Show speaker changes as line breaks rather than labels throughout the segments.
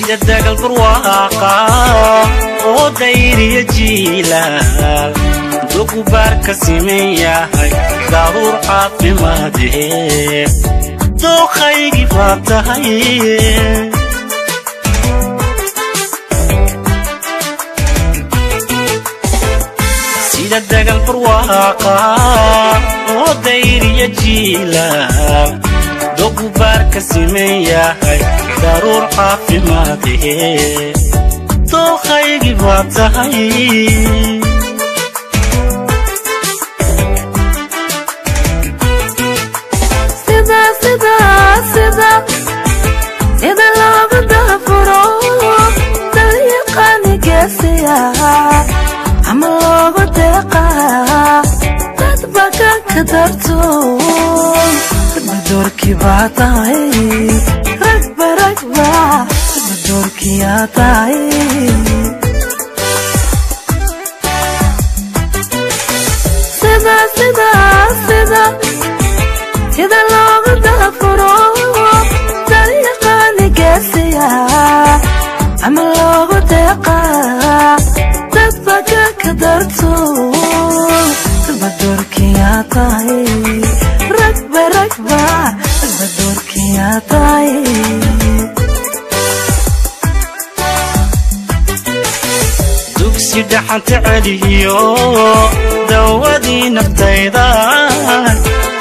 سيدة داقل برواقة oo dayriya jiilal dugu barka simeeyahay daruur caafimaadee dookhaygi faatahay sida dagal barwaaqa oo dayriya jiilal dugu barka simeeyahay daruur caafimaadee dookhaygi faatahay إذا لو بدها فروق طريقة نقاسيها عمو بطيقة تطبقا كدرتو بدوركي باطاي ركبة ركبة بدوركي يا طاي سيدا سيدا سيدا إذا لو بدها فروق طريقة نقاسيها عملوا بطيقة تطبقا كدرتو بدوركي يا طاي ركبة ركبة بدوركي يا طاي دوكسي دحنت عليو دوادي نفتيضا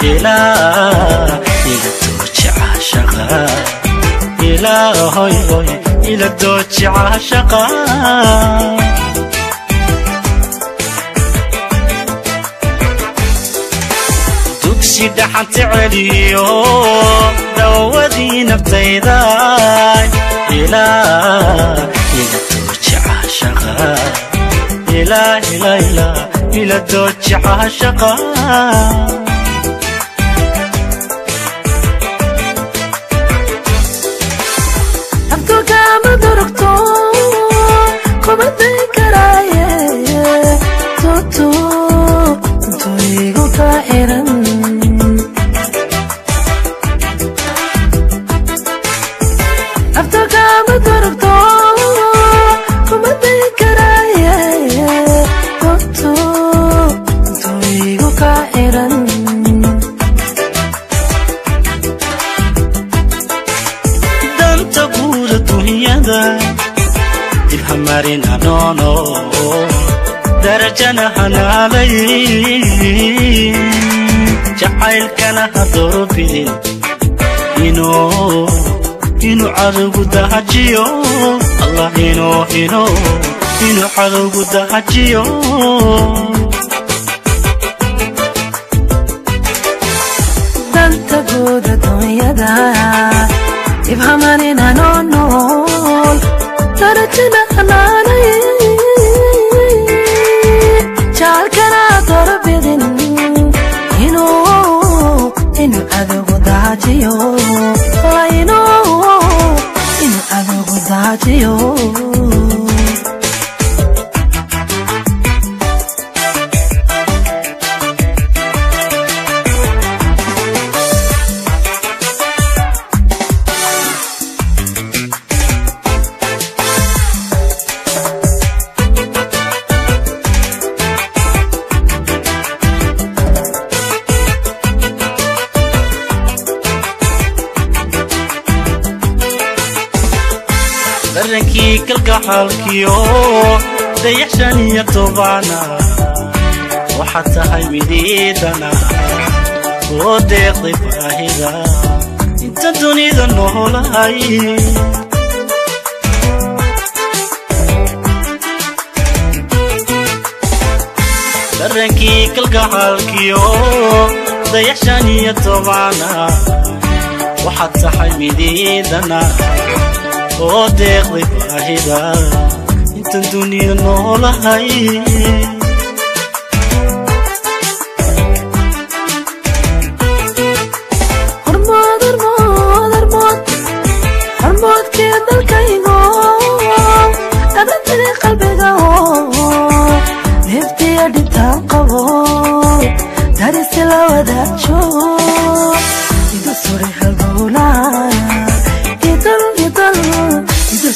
إلى دوتش عاشقا إلى هوي هوي إلى دوتش عاشقا دوكسي دحنت عليو دوادي نفتيضا إلى دوتش عاشقا إلى دوتش عاشقا marina no no darajana hanalay jacail kana hadurubin inu adugu dahajiyo Allah inu adugu dahajiyo danta guda dunyada ibhamarina no no درجنا حناني شالكنا تربيدن إنو أذوق داجيو إنو أذوق داجيو برنكي كالكحالكيو ديحشاني يطبعنا وحتى هاي مديدنا وديق ضفاهدا انت دوني ذنوه لهاي برنكي كالكحالكيو ديحشاني يطبعنا وحتى هاي مديدنا وديق ضفاهدا انت دوني ذنوه لهاي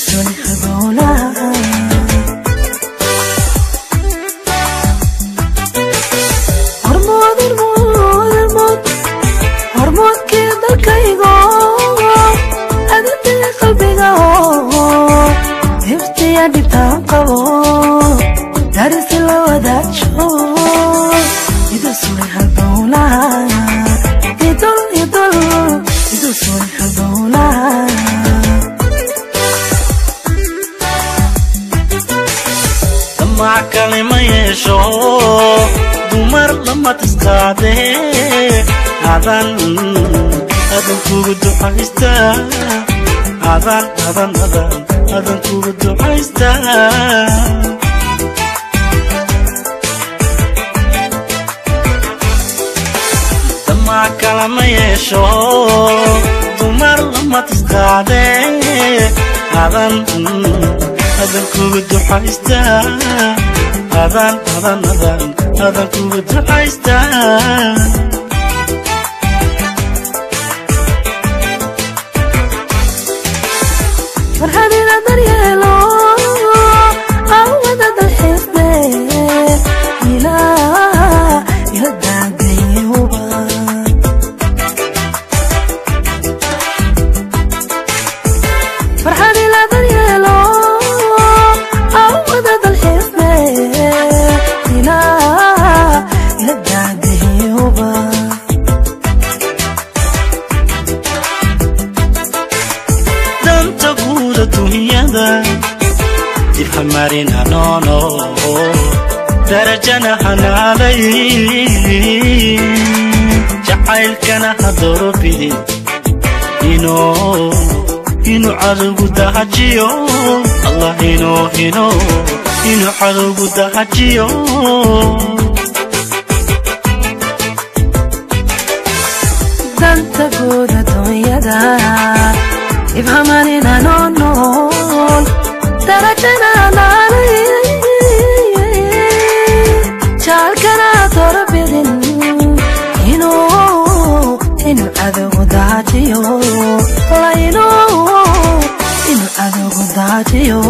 idusuni halbowla hormood kii dalkaygo adintay qalbiga hiftiya dhibtaan qabo darisi la wadaajo idusuni halbowla idusuni halbowla
damac kale ma yeesho dumar lama tisqaade adan kugu ducaysta adan kugu ducaysta damac kale ma yeesho dumar lama tisqaade adan kugu ducaysta adan kugu ducaysta
farxadina daryeelo awada dalxiisne ila daagayuba farxadina daryeelo awada dalxiisne ila daagayuba
dunyada ifhamarina nono darajana hanaalay jacaylkana hadorobidi inuu cadowgu dahajiyo allah inuu cadowgu dahajiyo
danta guuda dunyada ifhamarina nono darajana hanaalay jacalkana dorobidin inuu cadowgu dahajiyo inuu cadowgu dahajiyo